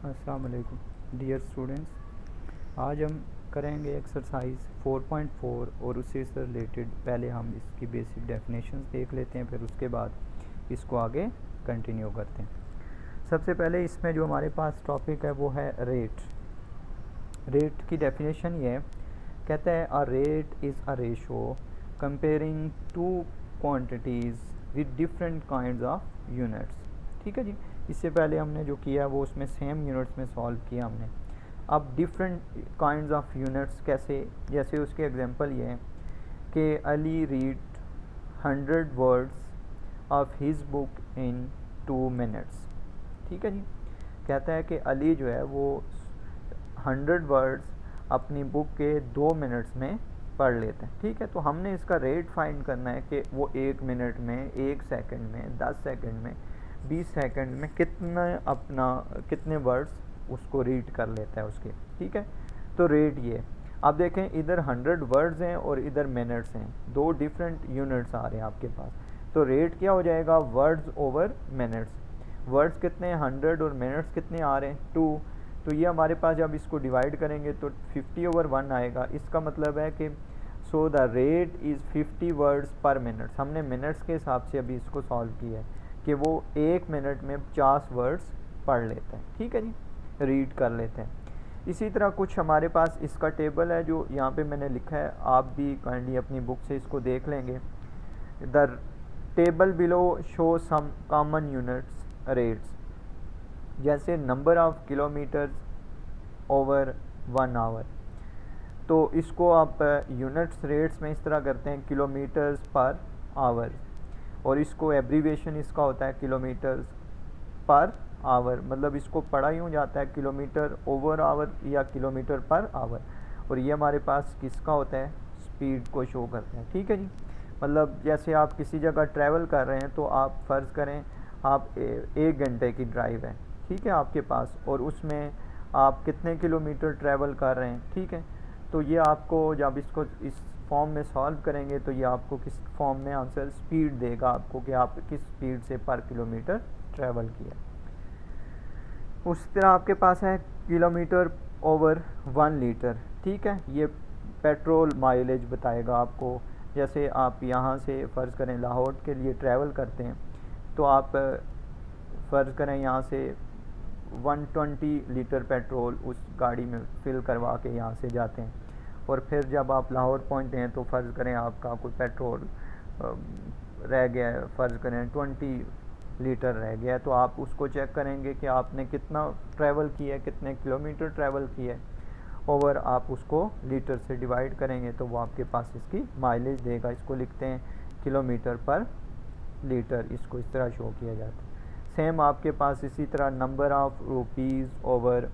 अस्सलाम वालेकुम dear students. आज हम करेंगे एक्सरसाइज 4.4 और उससे रिलेटेड पहले हम इसकी बेसिक डेफिनेशंस देख लेते हैं, फिर उसके बाद इसको आगे कंटिन्यू करते हैं। सबसे पहले इसमें जो हमारे पास टॉपिक है वो है रेट। रेट की डेफिनेशन ये है, कहता है a rate is a ratio comparing two quantities with different kinds of units. ठीक है जी। इससे पहले हमने जो किया वो उसमें सेम यूनिट्स में सॉल्व किया हमने। अब डिफरेंट काइंड्स ऑफ यूनिट्स कैसे, जैसे उसके एग्जांपल ये है कि Ali read 100 words of his book in 2 minutes. ठीक है जी। कहता है कि अली जो है वो 100 वर्ड्स अपनी बुक के 2 मिनट्स में पढ़ लेते हैं। ठीक है, तो हमने इसका रेट फाइंड करना है कि वो 1 मिनट में, 1 सेकंड में, 10 सेकंड में, 20 सेकंड में कितने वर्ड्स उसको रीड कर लेता है उसके। ठीक है, तो रेट ये। अब देखें इधर 100 वर्ड्स हैं और इधर मिनट्स हैं, दो डिफरेंट यूनिट्स आ रहे हैं आपके पास। तो रेट क्या हो जाएगा, वर्ड्स ओवर मिनट्स। वर्ड्स कितने हैं 100 और मिनट्स कितने आ रहे हैं 2। तो ये हमारे पास जब इसको डिवाइड करेंगे तो 50/1 आएगा। इसका मतलब है कि so the rate is 50 words पर मिनट। हमने मिनट्स के हिसाब से अभी इसको सॉल्व किया है कि वो 1 मिनट में 50 वर्ड्स पढ़ लेते हैं। ठीक है जी, रीड कर लेते हैं। इसी तरह कुछ हमारे पास इसका टेबल है जो यहाँ पे मैंने लिखा है, आप भी काइंडली अपनी बुक से इसको देख लेंगे। The table below show some common units rates, जैसे number of kilometres over 1 hour. तो इसको आप यूनिट्स रेट्स में इस तरह करते हैं, किलोमीटर्स पर आवर, और इसको एब्रीविएशन इसका होता है किलोमीटर्स पर आवर। मतलब इसको पढ़ा यूँ जाता है किलोमीटर ओवर आवर या किलोमीटर पर आवर। और ये हमारे पास किसका होता है, स्पीड को शो करते हैं। ठीक है जी। मतलब जैसे आप किसी जगह ट्रैवल कर रहे हैं तो आप फ़र्ज़ करें आप 1 घंटे की ड्राइव है, ठीक है, आपके पास, और उसमें आप कितने किलोमीटर ट्रैवल कर रहे हैं। ठीक है, तो ये आपको जब इसको इस फॉर्म में सॉल्व करेंगे तो ये आपको किस फॉर्म में आंसर स्पीड देगा आपको कि आप किस स्पीड से पर किलोमीटर ट्रैवल किया। उस तरह आपके पास है किलोमीटर ओवर 1 लीटर। ठीक है, ये पेट्रोल माइलेज बताएगा आपको। जैसे आप यहाँ से फ़र्ज़ करें लाहौर के लिए ट्रैवल करते हैं तो आप फ़र्ज़ करें यहाँ से 120 लीटर पेट्रोल उस गाड़ी में फिल करवा के यहाँ से जाते हैं, और फिर जब आप लाहौर पहुँचते हैं तो फ़र्ज़ करें आपका कोई पेट्रोल रह गया है, फ़र्ज़ करें 20 लीटर रह गया है, तो आप उसको चेक करेंगे कि आपने कितना ट्रैवल किया है, कितने किलोमीटर ट्रैवल किया है, ओवर आप उसको लीटर से डिवाइड करेंगे तो वो आपके पास इसकी माइलेज देगा। इसको लिखते हैं किलोमीटर पर लीटर, इसको इस तरह शो किया जाता है। सेम आपके पास इसी तरह number of rupees over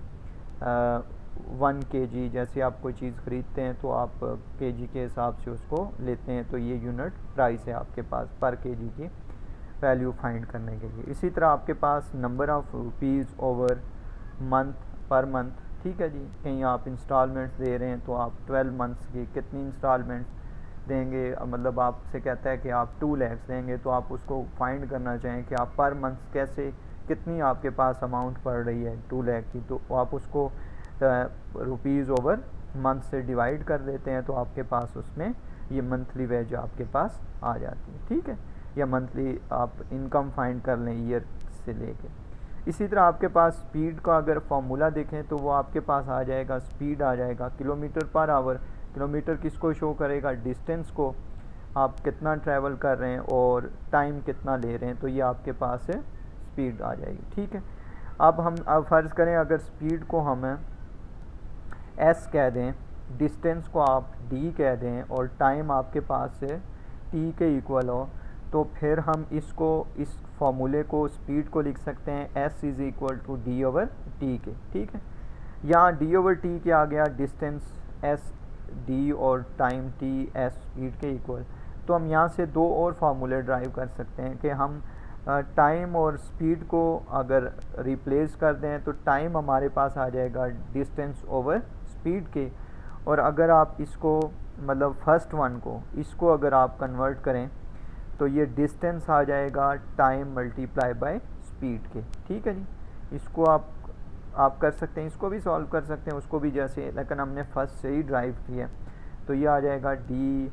1 kg, जैसे आप कोई चीज़ ख़रीदते हैं तो आप kg के हिसाब से उसको लेते हैं, तो ये यूनिट प्राइस है आपके पास पर kg की वैल्यू फाइंड करने के लिए। इसी तरह आपके पास number of rupees over month per month. ठीक है जी, कहीं आप इंस्टॉलमेंट्स दे रहे हैं तो आप 12 मंथ्स की कितनी इंस्टॉलमेंट्स देंगे, मतलब आपसे कहता है कि आप 2 लाख देंगे, तो आप उसको फाइंड करना चाहें कि आप पर मंथ कैसे, कितनी आपके पास अमाउंट पड़ रही है 2 लाख की, तो आप उसको रुपीज़ ओवर मंथ से डिवाइड कर देते हैं तो आपके पास उसमें ये मंथली वेज आपके पास आ जाती है। ठीक है, या मंथली आप इनकम फाइंड कर लें ईयर से लेके। इसी तरह आपके पास स्पीड का अगर फार्मूला देखें तो वो आपके पास आ जाएगा, स्पीड आ जाएगा किलोमीटर पर आवर। किलोमीटर किसको शो करेगा, डिस्टेंस को, आप कितना ट्रैवल कर रहे हैं और टाइम कितना ले रहे हैं, तो ये आपके पास है स्पीड आ जाएगी। ठीक है, अब फ़र्ज़ करें अगर स्पीड को हम एस कह दें, डिस्टेंस को आप डी कह दें और टाइम आपके पास से टी के इक्वल हो, तो फिर हम इसको, इस फॉर्मूले को, स्पीड को लिख सकते हैं s is equal to d over t के। ठीक है, यहाँ डी ओवर टी के आ गया, डिस्टेंस एस डी और टाइम टी एस स्पीड के इक्वल। तो हम यहाँ से 2 और फार्मूले ड्राइव कर सकते हैं कि हम टाइम और स्पीड को अगर रिप्लेस कर दें तो टाइम हमारे पास आ जाएगा डिस्टेंस ओवर स्पीड के, और अगर आप इसको मतलब फर्स्ट वन को, इसको अगर आप कन्वर्ट करें तो ये डिस्टेंस आ जाएगा टाइम मल्टीप्लाई बाय स्पीड के। ठीक है जी, इसको आप आप कर सकते हैं, इसको भी सॉल्व कर सकते हैं, उसको भी जैसे, लेकिन हमने फर्स्ट से ही ड्राइव किया तो ये आ जाएगा d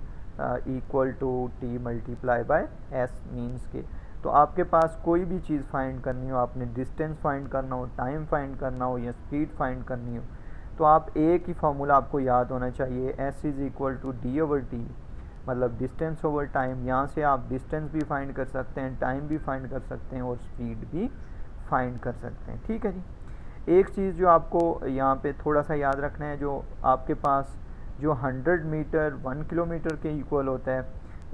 equal to t multiply by s means के। तो आपके पास कोई भी चीज़ फाइंड करनी हो, आपने डिस्टेंस फाइंड करना हो, टाइम फाइंड करना हो या स्पीड फाइंड करनी हो, तो आप एक ही फार्मूला आपको याद होना चाहिए, s is equal to d over t, मतलब डिस्टेंस ओवर टाइम। यहाँ से आप डिस्टेंस भी फाइंड कर सकते हैं, टाइम भी फाइंड कर सकते हैं और स्पीड भी फाइंड कर सकते हैं। ठीक है जी। एक चीज़ जो आपको यहाँ पे थोड़ा सा याद रखना है, जो आपके पास जो 100 मीटर 1 किलोमीटर के इक्वल होता है,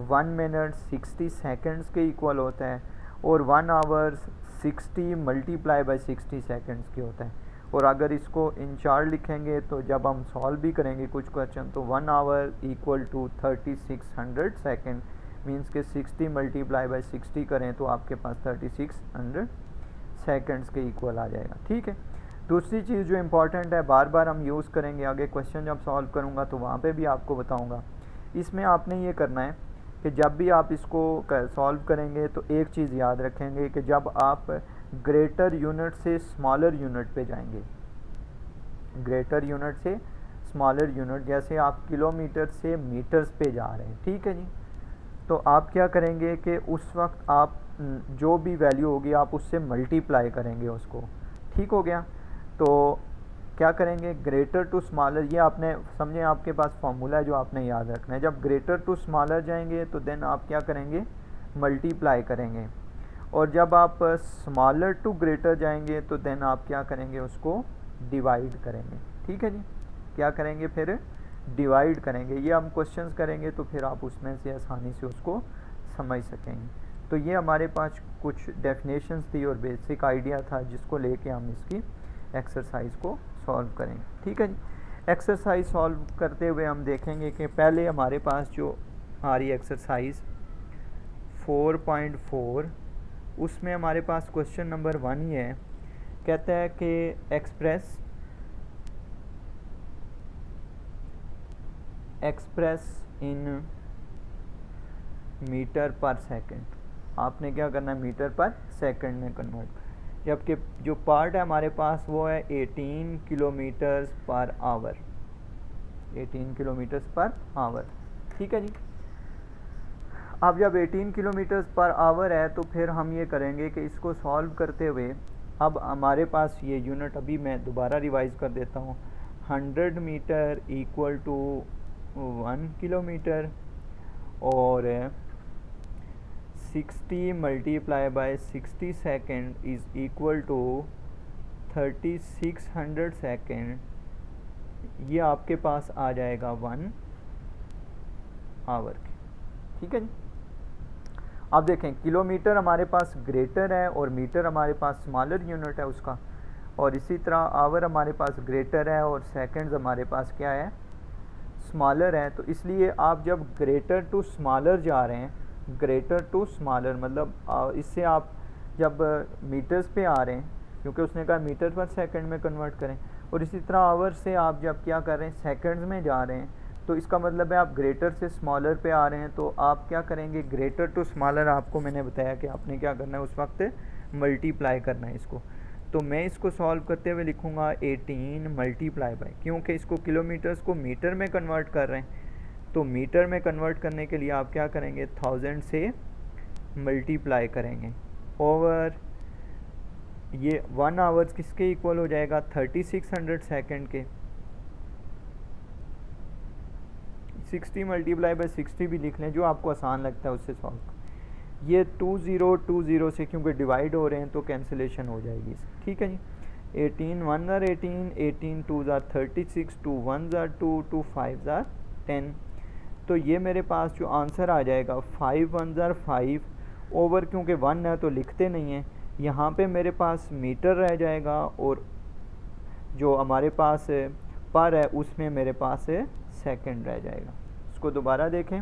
1 मिनट 60 सेकंड्स के इक्वल होता है, और 1 आवर्स 60 मल्टीप्लाई बाय 60 सेकंड्स के होता है। और अगर इसको इन चार्ट लिखेंगे तो जब हम सॉल्व भी करेंगे कुछ क्वेश्चन, तो 1 hour equal to 3600 second means के 60 मल्टीप्लाई बाय 60 करें तो आपके पास 3600 सेकंड्स के इक्वल आ जाएगा। ठीक है। दूसरी चीज़ जो इम्पॉर्टेंट है, बार बार हम यूज़ करेंगे, आगे क्वेश्चन जब सॉल्व करूँगा तो वहाँ पे भी आपको बताऊँगा। इसमें आपने ये करना है कि जब भी आप इसको सॉल्व करेंगे तो एक चीज़ याद रखेंगे कि जब आप ग्रेटर यूनिट से स्मॉलर यूनिट पे जाएंगे, ग्रेटर यूनिट से स्मॉलर यूनिट, जैसे आप किलोमीटर से मीटर्स पे जा रहे हैं, ठीक है जी, तो आप क्या करेंगे कि उस वक्त आप जो भी वैल्यू होगी आप उससे मल्टीप्लाई करेंगे उसको। ठीक हो गया। तो क्या करेंगे, ग्रेटर टू स्मॉलर, ये आपने समझे, आपके पास फॉर्मूला है जो आपने याद रखना है। जब ग्रेटर टू स्मॉलर जाएंगे तो देन आप क्या करेंगे, मल्टीप्लाई करेंगे, और जब आप स्मॉलर टू ग्रेटर जाएंगे तो देन आप क्या करेंगे, उसको डिवाइड करेंगे। ठीक है जी। क्या करेंगे, फिर डिवाइड करेंगे। ये हम क्वेश्चंस करेंगे तो फिर आप उसमें से आसानी से उसको समझ सकेंगे। तो ये हमारे पास कुछ डेफिनेशंस थी और बेसिक आइडिया था जिसको लेके हम इसकी एक्सरसाइज को सॉल्व करेंगे। ठीक है जी। एक्सरसाइज सॉल्व करते हुए हम देखेंगे कि पहले हमारे पास जो आ रही एक्सरसाइज 4.4, उसमें हमारे पास क्वेश्चन नंबर 1 ही है। कहता है कि express in metre per second. आपने क्या करना है, मीटर पर सेकंड में कन्वर्ट। जबकि जो पार्ट है हमारे पास वो है 18 किलोमीटर्स पर आवर, 18 किलोमीटर्स पर आवर। ठीक है जी। अब जब 18 किलोमीटर्स पर आवर है तो फिर हम ये करेंगे कि इसको सॉल्व करते हुए, अब हमारे पास ये यूनिट, अभी मैं दोबारा रिवाइज कर देता हूँ, 100 मीटर इक्वल टू 1 किलोमीटर, और 60 multiply by 60 second is equal to 3600 second. ये आपके पास आ जाएगा 1 आवर। ठीक है जी। अब देखें, किलोमीटर हमारे पास ग्रेटर है और मीटर हमारे पास स्मॉलर यूनिट है उसका, और इसी तरह आवर हमारे पास ग्रेटर है और सेकंड्स हमारे पास क्या है, स्मॉलर है। तो इसलिए आप जब ग्रेटर टू स्मॉलर जा रहे हैं, ग्रेटर टू स्मॉलर मतलब इससे आप जब मीटर्स पे आ रहे हैं, क्योंकि उसने कहा मीटर पर सेकंड में कन्वर्ट करें, और इसी तरह आवर से आप जब क्या कर रहे हैं, सेकंड्स में जा रहे हैं, तो इसका मतलब है आप ग्रेटर से स्मॉलर पे आ रहे हैं। तो आप क्या करेंगे, ग्रेटर टू स्मॉलर, आपको मैंने बताया कि आपने क्या करना है, उस वक्त मल्टीप्लाई करना है इसको। तो मैं इसको सॉल्व करते हुए लिखूँगा 18 मल्टीप्लाई बाय, क्योंकि इसको किलोमीटर्स को मीटर में कन्वर्ट कर रहे हैं, तो मीटर में कन्वर्ट करने के लिए आप क्या करेंगे, 1000 से मल्टीप्लाई करेंगे ओवर, ये 1 आवर्स किसके इक्वल हो जाएगा, 3600 सेकेंड के। 60 मल्टीप्लाई बाय 60 भी लिख लें, जो आपको आसान लगता है उससे सॉल्व। ये 2020 से क्योंकि डिवाइड हो रहे हैं तो कैंसिलेशन हो जाएगी इसकी। ठीक है जी। 18 1 ज़ार 18, 18 2 ज़ार 36, 2 1 ज़ार 2, 2 5 ज़ार 10। तो ये मेरे पास जो आंसर आ जाएगा 5 1 ज़ार 5 ओवर, क्योंकि 1 है तो लिखते नहीं हैं, यहाँ पे मेरे पास मीटर रह जाएगा, और जो हमारे पास पर है उसमें मेरे पास सेकंड रह जाएगा। इसको दोबारा देखें,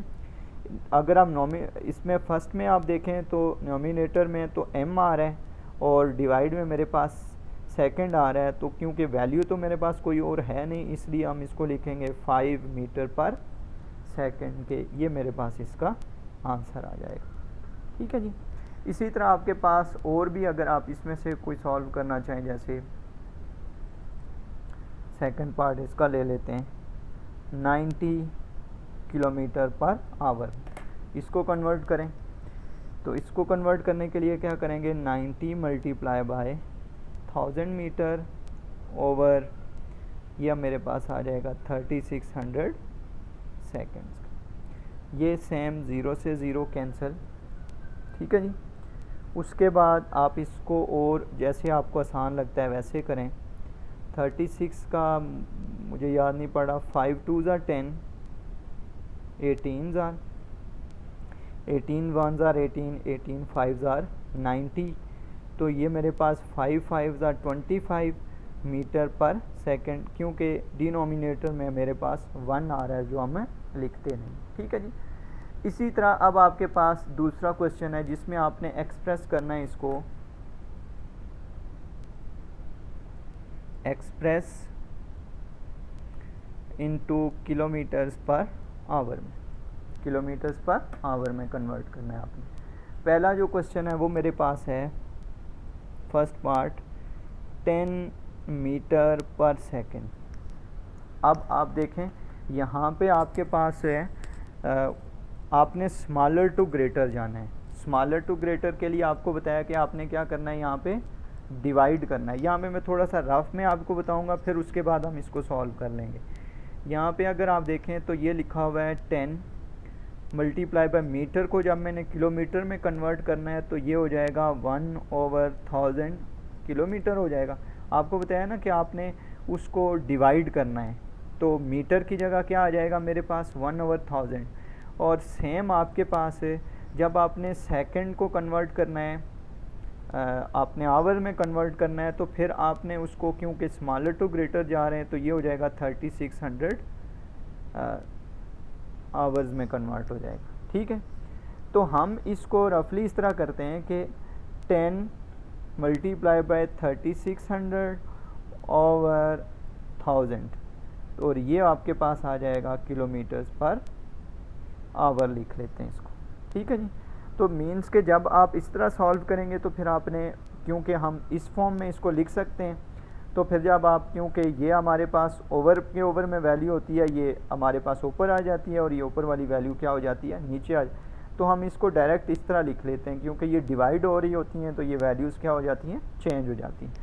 अगर आप इसमें फर्स्ट में आप देखें तो नोमिनेटर में तो m आ रहा है और डिवाइड में मेरे पास सेकंड आ रहा है, तो क्योंकि वैल्यू तो मेरे पास कोई और है नहीं, इसलिए हम इसको लिखेंगे 5 मीटर पर सेकंड के। ये मेरे पास इसका आंसर आ जाएगा। ठीक है जी। इसी तरह आपके पास और भी, अगर आप इसमें से कोई सॉल्व करना चाहें, जैसे सेकंड पार्ट इसका ले लेते हैं 90 किलोमीटर पर आवर। इसको कन्वर्ट करें तो इसको कन्वर्ट करने के लिए क्या करेंगे, 90 मल्टीप्लाई बाय 1000 मीटर ओवर, यह मेरे पास आ जाएगा 3600 सेकेंड्स। ये सेम ज़ीरो से ज़ीरो कैंसिल, ठीक है जी। उसके बाद आप इसको और जैसे आपको आसान लगता है वैसे करें। 36 का मुझे याद नहीं पड़ा, 5 2 ज़ा 10, 18 ज़ा 18 1 ज़ा 18, 18 5 ज़ा 90, तो ये मेरे पास 5 5 ज़ा 25 मीटर पर सेकंड, क्योंकि डिनोमिनेटर में मेरे पास 1 आ रहा है जो हमें लिखते नहीं, ठीक है जी। इसी तरह अब आपके पास दूसरा क्वेश्चन है जिसमें आपने एक्सप्रेस करना है इसको, express into kilometres per hour में, किलोमीटर्स पर आवर में कन्वर्ट करना है आपने। पहला जो क्वेश्चन है वो मेरे पास है फर्स्ट पार्ट 10 मीटर पर सेकेंड। अब आप देखें यहाँ पे आपके पास है आपने स्मॉलर टू ग्रेटर जाना है। स्मॉलर टू ग्रेटर के लिए आपको बताया कि आपने क्या करना है, यहाँ पे डिवाइड करना है। यहाँ पे मैं थोड़ा सा रफ में आपको बताऊँगा, फिर उसके बाद हम इसको सॉल्व कर लेंगे। यहाँ पे अगर आप देखें तो ये लिखा हुआ है 10 मल्टीप्लाई बाय मीटर को जब मैंने किलोमीटर में कन्वर्ट करना है तो ये हो जाएगा 1/1000 किलोमीटर हो जाएगा। आपको बताया ना कि आपने उसको डिवाइड करना है, तो मीटर की जगह क्या आ जाएगा मेरे पास 1/1000। और सेम आपके पास है जब आपने सेकंड को कन्वर्ट करना है, आपने आवर में कन्वर्ट करना है, तो फिर आपने उसको क्योंकि स्मॉलर टू ग्रेटर जा रहे हैं तो ये हो जाएगा 3600 आवर्स में कन्वर्ट हो जाएगा, ठीक है। तो हम इसको रफली इस तरह करते हैं कि 10 मल्टीप्लाई बाय 3600 ओवर 1000, और ये आपके पास आ जाएगा किलोमीटर्स पर आवर, लिख लेते हैं इसको, ठीक है जी। तो मीन्स के जब आप इस तरह सॉल्व करेंगे तो फिर आपने, क्योंकि हम इस फॉर्म में इसको लिख सकते हैं, तो फिर जब आप, क्योंकि ये हमारे पास ओवर के ओवर में वैल्यू होती है, ये हमारे पास ऊपर आ जाती है और ये ऊपर वाली वैल्यू क्या हो जाती है, नीचे आ, तो हम इसको डायरेक्ट इस तरह लिख लेते हैं, क्योंकि ये डिवाइड हो रही होती हैं तो ये वैल्यूज़ क्या हो जाती हैं, चेंज हो जाती हैं।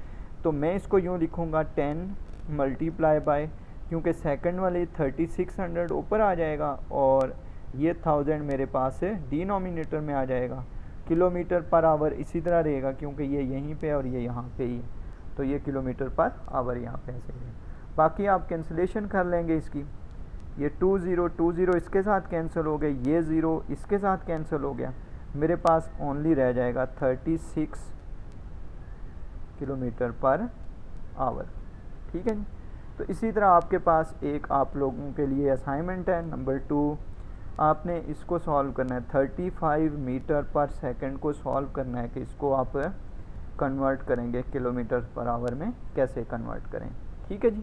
तो मैं इसको यूँ लिखूँगा 10 मल्टीप्लाई बाय, क्योंकि सेकंड वाली 3600 ऊपर आ जाएगा और ये 1000 मेरे पास है डिनोमिनेटर में आ जाएगा, किलोमीटर पर आवर इसी तरह रहेगा क्योंकि ये यहीं पे और ये यहाँ पे ही, तो ये किलोमीटर पर आवर यहाँ पे ऐसे है। बाकी आप कैंसिलेशन कर लेंगे इसकी, ये 20 इसके साथ कैंसिल हो गए, ये 0 इसके साथ कैंसिल हो गया, मेरे पास ओनली रह जाएगा 36 किलोमीटर पर आवर, ठीक है। तो इसी तरह आपके पास एक आप लोगों के लिए असाइनमेंट है नंबर 2, आपने इसको सॉल्व करना है, 35 मीटर पर सेकंड को सॉल्व करना है कि इसको आप कन्वर्ट करेंगे किलोमीटर पर आवर में, कैसे कन्वर्ट करें, ठीक है जी।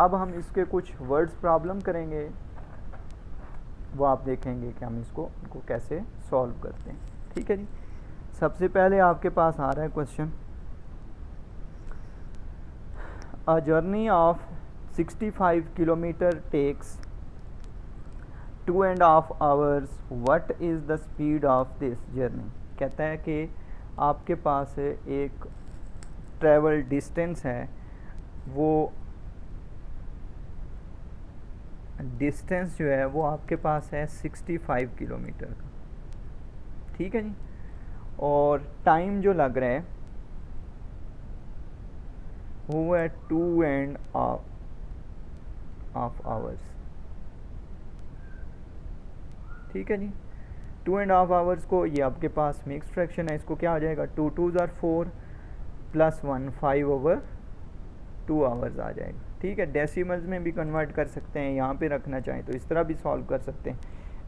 अब हम इसके कुछ वर्ड्स प्रॉब्लम करेंगे, वो आप देखेंगे कि हम इसको कैसे सॉल्व करते हैं, ठीक है जी। सबसे पहले आपके पास आ रहा है question, a journey of 65 kilometre takes 2.5 hours, what is the speed of this journey। कहता है कि आपके पास एक ट्रैवल डिस्टेंस है, वो डिस्टेंस जो है वो आपके पास है 65 किलोमीटर का, ठीक है जी। और टाइम जो लग रहा है वो है 2.5 hours, ठीक है जी। 2.5 आवर्स को, ये आपके पास मिक्स फ्रैक्शन है, इसको क्या आ जाएगा 2 2s are 4 + 1 5/2 आवर्स आ जाएगा, ठीक है। डेसिमल्स में भी कन्वर्ट कर सकते हैं, यहाँ पे रखना चाहें तो इस तरह भी सॉल्व कर सकते हैं।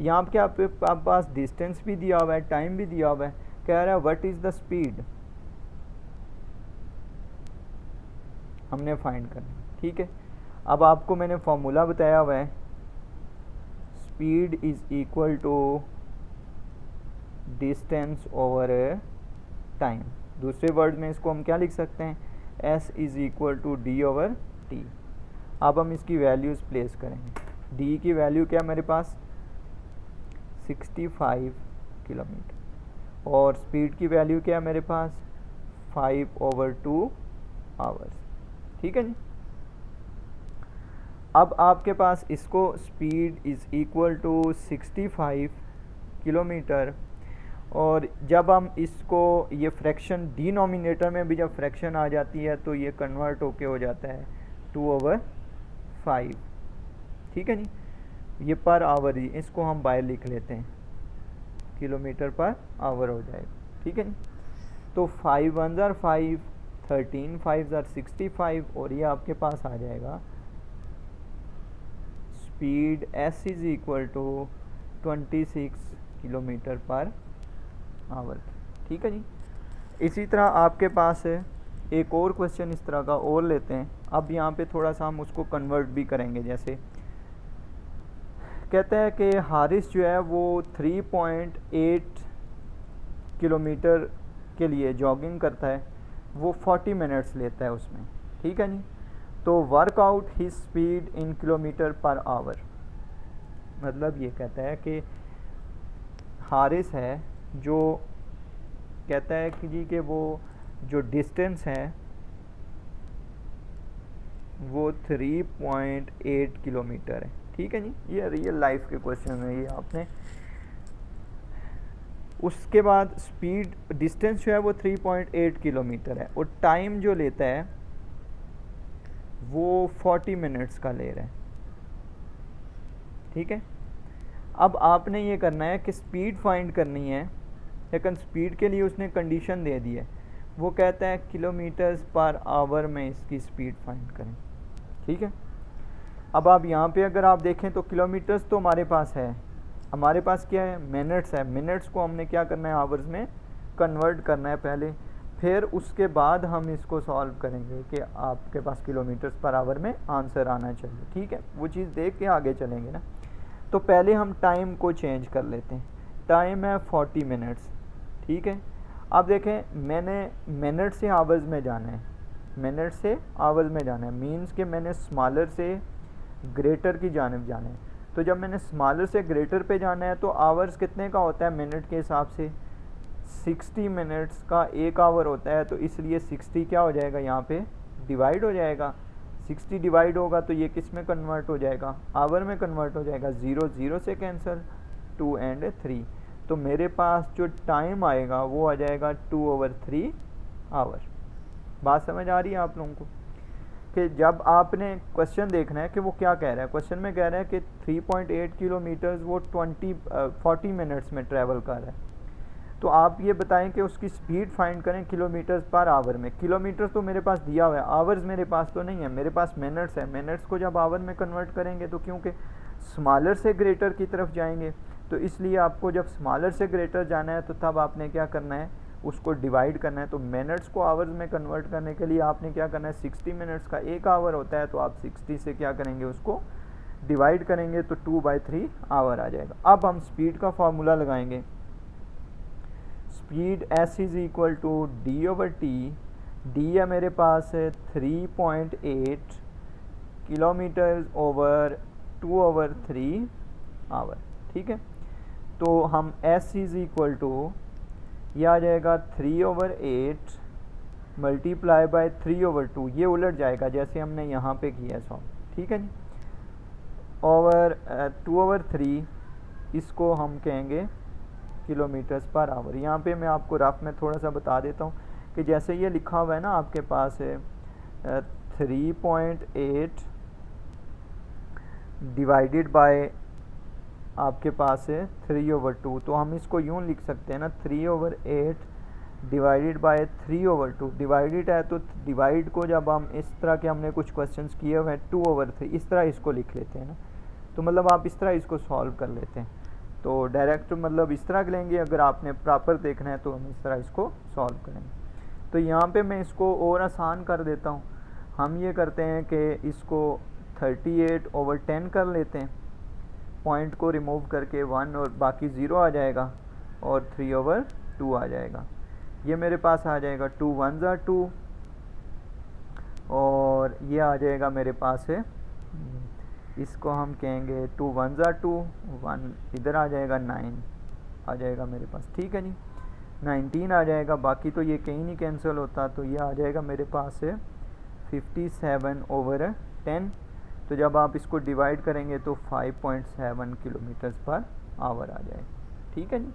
यहाँ पे आपके पास डिस्टेंस भी दिया हुआ है, टाइम भी दिया हुआ है, कह रहा है व्हाट इज़ द स्पीड, हमने फाइंड करना, ठीक है। अब आपको मैंने फॉर्मूला बताया हुआ है, speed is equal to distance over time. दूसरे वर्ड में इसको हम क्या लिख सकते हैं, s is equal to d over t. अब हम इसकी वैल्यूज़ प्लेस करेंगे। डी की वैल्यू क्या है मेरे पास 65 किलोमीटर और स्पीड की वैल्यू क्या है मेरे पास 5/2 आवर्स। ठीक है जी। अब आपके पास इसको speed is equal to 65 kilometre और जब हम इसको ये फ्रैक्शन डिनोमिनेटर में भी जब फ्रैक्शन आ जाती है तो ये कन्वर्ट होके हो जाता है 2/5। ठीक है जी। ये पर आवर ही, इसको हम बाय लिख लेते हैं, किलोमीटर पर आवर हो जाएगा। ठीक है जी। तो 5 1 ज़ार 5, 13 5 ज़ार 65 और ये आपके पास आ जाएगा speed s is equal to 26 kilometre per hour. ठीक है जी। इसी तरह आपके पास है एक और क्वेश्चन इस तरह का और लेते हैं। अब यहाँ पे थोड़ा सा हम उसको कन्वर्ट भी करेंगे। जैसे कहते हैं कि हारिस जो है वो 3.8 किलोमीटर के लिए जॉगिंग करता है, वो 40 मिनट्स लेता है उसमें। ठीक है जी। तो work out he speed in kilometre per our. मतलब ये कहता है कि हारिस है जो कहता है कि जी कि वो जो डिस्टेंस है वो 3.8 किलोमीटर है। ठीक है जी। ये रियल लाइफ के क्वेश्चन है ये आपने। उसके बाद स्पीड डिस्टेंस जो है वो 3.8 किलोमीटर है और टाइम जो लेता है वो 40 मिनट्स का ले रहा है। ठीक है। अब आपने ये करना है कि स्पीड फाइंड करनी है, लेकिन स्पीड के लिए उसने कंडीशन दे दी है। वो कहता है किलोमीटर्स पर आवर में इसकी स्पीड फाइंड करें। ठीक है। अब आप यहाँ पे अगर आप देखें तो किलोमीटर्स तो हमारे पास है, हमारे पास क्या है मिनट्स है। मिनट्स को हमने क्या करना है आवर्स में कन्वर्ट करना है पहले, फिर उसके बाद हम इसको सॉल्व करेंगे कि आपके पास किलोमीटर्स पर आवर में आंसर आना चाहिए। ठीक है। वो चीज़ देख के आगे चलेंगे ना। तो पहले हम टाइम को चेंज कर लेते हैं। टाइम है 40 मिनट्स। ठीक है। अब देखें मैंने मिनट से आवर्स में जाना है, मिनट से आवर्स में जाना है, मीन्स कि मैंने स्मॉलर से ग्रेटर की जानिब जाना है। तो जब मैंने स्मॉलर से ग्रेटर पे जाना है तो आवर्स कितने का होता है मिनट के हिसाब से 60 मिनट्स का एक आवर होता है। तो इसलिए 60 क्या हो जाएगा यहाँ पे डिवाइड हो जाएगा। 60 डिवाइड होगा तो ये किस में कन्वर्ट हो जाएगा आवर में कन्वर्ट हो जाएगा। 0 0 से कैंसिल, 2 एंड 3। तो मेरे पास जो टाइम आएगा वो आ जाएगा 2/3 आवर। बात समझ आ रही है आप लोगों को कि जब आपने क्वेश्चन देखना है कि वो क्या कह रहा है। क्वेश्चन में कह रहा है कि 3.8 किलोमीटर्स वो 40 मिनट्स में ट्रैवल कर रहा है। तो आप ये बताएं कि उसकी स्पीड फाइंड करें किलोमीटर्स पर आवर में। किलोमीटर्स तो मेरे पास दिया हुआ है, आवर्स मेरे पास तो नहीं है, मेरे पास मिनट्स है। मिनट्स को जब आवर में कन्वर्ट करेंगे तो क्योंकि स्मॉलर से ग्रेटर की तरफ जाएंगे तो इसलिए आपको जब स्मॉलर से ग्रेटर जाना है तो तब आपने क्या करना है उसको डिवाइड करना है। तो मिनट्स को आवर्स में कन्वर्ट करने के लिए आपने क्या करना है 60 मिनट्स का एक आवर होता है तो आप 60 से क्या करेंगे उसको डिवाइड करेंगे तो 2/3 आवर आ जाएगा। अब हम स्पीड का फार्मूला लगाएंगे। Speed s is equal to d/t। D है मेरे पास है 3.8 किलोमीटर ओवर 2/3 आवर। ठीक है। तो हम s इज़ इक्वल टू यह आ जाएगा 3/8 मल्टीप्लाई बाय 3/2। ये उलट जाएगा जैसे हमने यहाँ पे किया सॉल्व। ठीक है जी। ओवर 2/3 इसको हम कहेंगे किलोमीटर्स पर आवर। यहाँ पे मैं आपको रफ में थोड़ा सा बता देता हूँ कि जैसे ये लिखा हुआ है ना आपके पास है 3.8 डिवाइडेड बाय आपके पास है 3/2। तो हम इसको यूँ लिख सकते हैं ना 3/8 डिवाइडेड बाय 3/2। डिवाइडेड है तो डिवाइड को जब हम इस तरह के हमने कुछ क्वेश्चंस किए हुए हैं 2/3 इस तरह इसको लिख लेते हैं ना। तो मतलब आप इस तरह इसको सॉल्व कर लेते हैं। तो डायरेक्ट मतलब इस तरह लेंगे, अगर आपने प्रॉपर देखना है तो हम इस तरह इसको सॉल्व करेंगे। तो यहाँ पे मैं इसको और आसान कर देता हूँ। हम ये करते हैं कि इसको 38/10 कर लेते हैं, पॉइंट को रिमूव करके 1 और बाकी 0 आ जाएगा और 3/2 आ जाएगा। ये मेरे पास आ जाएगा 2 1 ज़ा 2 और और ये आ जाएगा मेरे पास है, इसको हम कहेंगे 2 1 2, 1 इधर आ जाएगा, 9 आ जाएगा मेरे पास, ठीक है जी, 19 आ जाएगा। बाकी तो ये कहीं नहीं कैंसिल होता, तो ये आ जाएगा मेरे पास है 57/10। तो जब आप इसको डिवाइड करेंगे तो 5.7 किलोमीटर पर आवर आ जाएगा, ठीक है जी।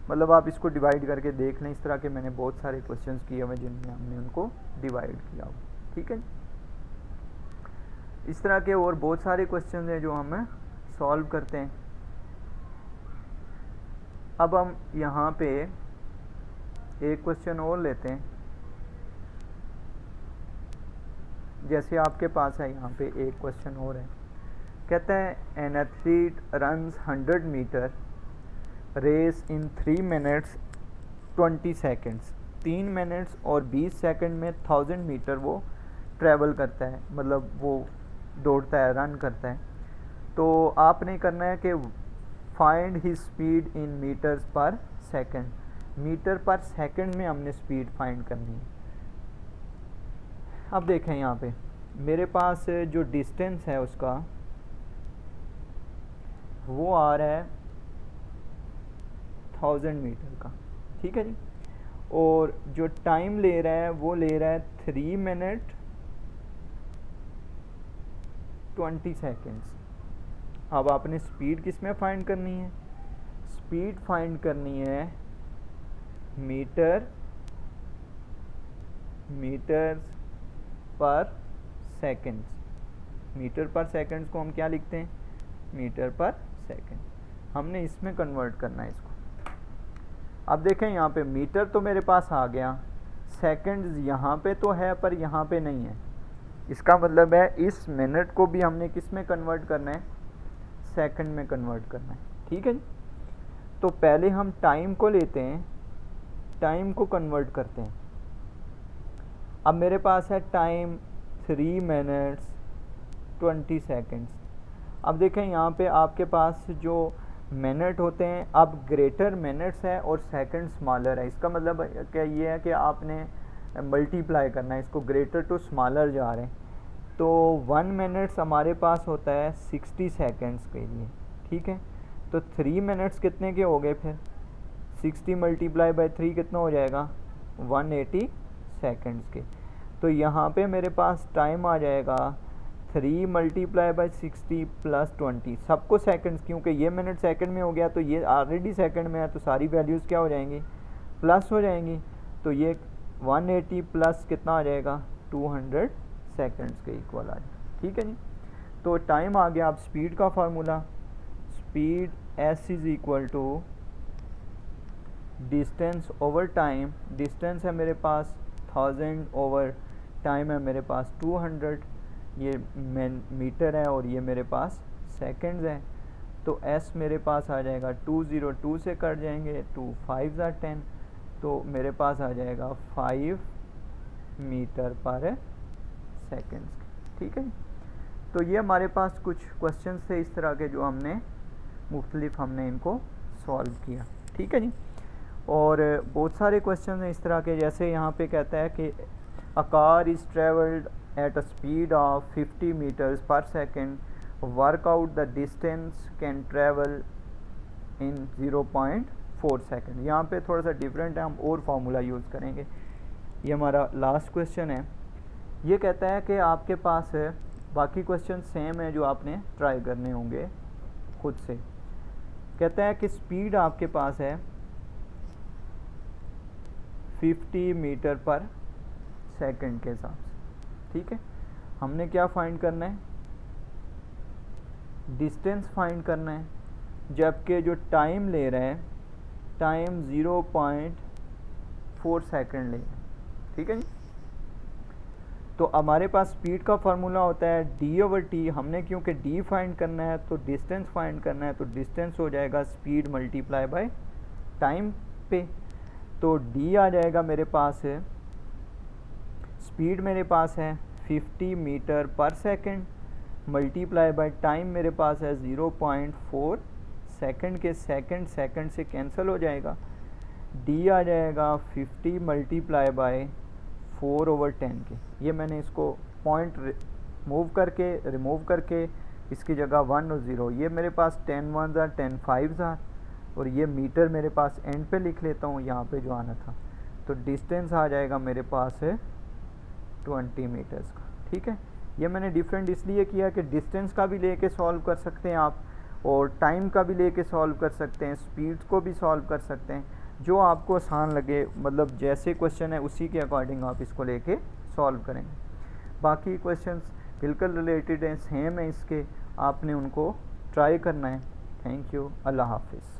मतलब आप इसको डिवाइड करके देख लें, इस तरह के मैंने बहुत सारे क्वेश्चंस किए हुए जिनमें हमने उनको डिवाइड किया हुआ, ठीक है। इस तरह के और बहुत सारे क्वेश्चंस हैं जो हम सॉल्व करते हैं। अब हम यहाँ पे एक क्वेश्चन और लेते हैं। जैसे आपके पास है यहाँ पे एक क्वेश्चन और है, कहता है an athlete runs 100 metre race in 3 minutes 20 seconds. 3 minutes और 20 सेकंड में 1000 मीटर वो ट्रैवल करता है, मतलब वो दौड़ता है, रन करता है। तो आपने करना है कि find the speed in metres per second. Metre per second में हमने स्पीड फाइंड करनी है। अब देखें यहाँ पे मेरे पास जो डिस्टेंस है उसका वो आ रहा है 1000 मीटर का, ठीक है जी। और जो टाइम ले रहा है वो ले रहा है 3 मिनट 20 सेकेंड्स। अब आपने स्पीड किस में फाइंड करनी है? स्पीड फाइंड करनी है मीटर्स पर सेकेंड्स। मीटर पर सेकेंड्स को हम क्या लिखते हैं? मीटर पर सेकेंड। हमने इसमें कन्वर्ट करना है इसको। अब देखें यहाँ पे मीटर तो मेरे पास आ गया, सेकेंड्स यहाँ पे तो है पर यहाँ पे नहीं है। इसका मतलब है इस मिनट को भी हमने किस में कन्वर्ट करना है? सेकंड में कन्वर्ट करना है, ठीक है जी। तो पहले हम टाइम को लेते हैं, टाइम को कन्वर्ट करते हैं। अब मेरे पास है टाइम 3 मिनट्स 20 सेकेंड्स। अब देखें यहाँ पे आपके पास जो मिनट होते हैं, अब ग्रेटर मिनट्स है और सेकंड स्मॉलर है। इसका मतलब क्या ये है कि आपने मल्टीप्लाई करना है इसको, ग्रेटर टू स्मॉलर जा रहे हैं। तो 1 मिनट्स हमारे पास होता है 60 सेकेंड्स के लिए, ठीक है। तो 3 मिनट्स कितने के हो गए फिर? 60 मल्टीप्लाई बाय 3 कितना हो जाएगा? 180 सेकेंड्स के। तो यहाँ पे मेरे पास टाइम आ जाएगा 3 मल्टीप्लाई बाय 60 प्लस 20, सबको सेकंड्स, क्योंकि ये मिनट सेकंड में हो गया तो ये ऑलरेडी सेकंड में है, तो सारी वैल्यूज़ क्या हो जाएंगी? प्लस हो जाएंगी। तो ये 180 प्लस कितना आ जाएगा? 200 सेकंड्स के इक्वल आ जाएगा, ठीक है जी। तो टाइम आ गया। अब स्पीड का formula, speed s is equal to distance over time. Distance है मेरे पास 1000 ओवर टाइम है मेरे पास 200, ये मीटर है और ये मेरे पास सेकंड्स है। तो s मेरे पास आ जाएगा 202 से कट जाएंगे, 2 5 are 10, तो मेरे पास आ जाएगा 5 मीटर पर सेकेंड्स, ठीक है। तो ये हमारे पास कुछ क्वेश्चन थे इस तरह के जो हमने मुख्तलिफ हमने इनको सॉल्व किया, ठीक है जी। और बहुत सारे क्वेश्चन हैं इस तरह के, जैसे यहाँ पे कहता है कि a car is travelled at a speed of 50 metres per second, work out the distance can travel in 0.4 second. यहाँ पे थोड़ा सा डिफरेंट है, हम और फार्मूला यूज़ करेंगे। ये हमारा लास्ट क्वेश्चन है। ये कहता है कि आपके पास है, बाकी क्वेश्चन सेम है जो आपने ट्राई करने होंगे खुद से। कहता है कि स्पीड आपके पास है 50 मीटर पर सेकंड के हिसाब से, ठीक है। हमने क्या फाइंड करना है? डिस्टेंस फाइंड करना है, जबकि जो टाइम ले रहा है, टाइम 0.4 सेकंड ले रहा है, ठीक है जी। तो हमारे पास स्पीड का फार्मूला होता है d/t। हमने क्योंकि d फाइंड करना है तो डिस्टेंस फाइंड करना है, तो डिस्टेंस हो जाएगा स्पीड मल्टीप्लाई बाय टाइम पे। तो d आ जाएगा मेरे पास है, स्पीड मेरे पास है 50 metre per second multiply by time मेरे पास है 0.4 सेकंड के, सेकंड से कैंसिल हो जाएगा। d आ जाएगा 50 मल्टीप्लाई बाय 4/10 के, ये मैंने इसको पॉइंट मूव करके रिमूव करके इसकी जगह 1 और 0, ये मेरे पास 10 1s are 10 5s are, और ये मीटर मेरे पास एंड पे लिख लेता हूँ यहाँ पे जो आना था, तो डिस्टेंस आ जाएगा मेरे पास है 20 मीटर्स का। ठीक है, ये मैंने डिफरेंट इसलिए किया कि डिस्टेंस का भी लेके सॉल्व कर सकते हैं आप, और टाइम का भी लेके सॉल्व कर सकते हैं, स्पीड को भी सॉल्व कर सकते हैं, जो आपको आसान लगे, मतलब जैसे क्वेश्चन है उसी के अकॉर्डिंग आप इसको लेके सॉल्व करेंगे। बाकी क्वेश्चंस बिल्कुल रिलेटेड हैं, सेम है इसके, आपने उनको ट्राई करना है। थैंक यू, अल्लाह हाफिज़।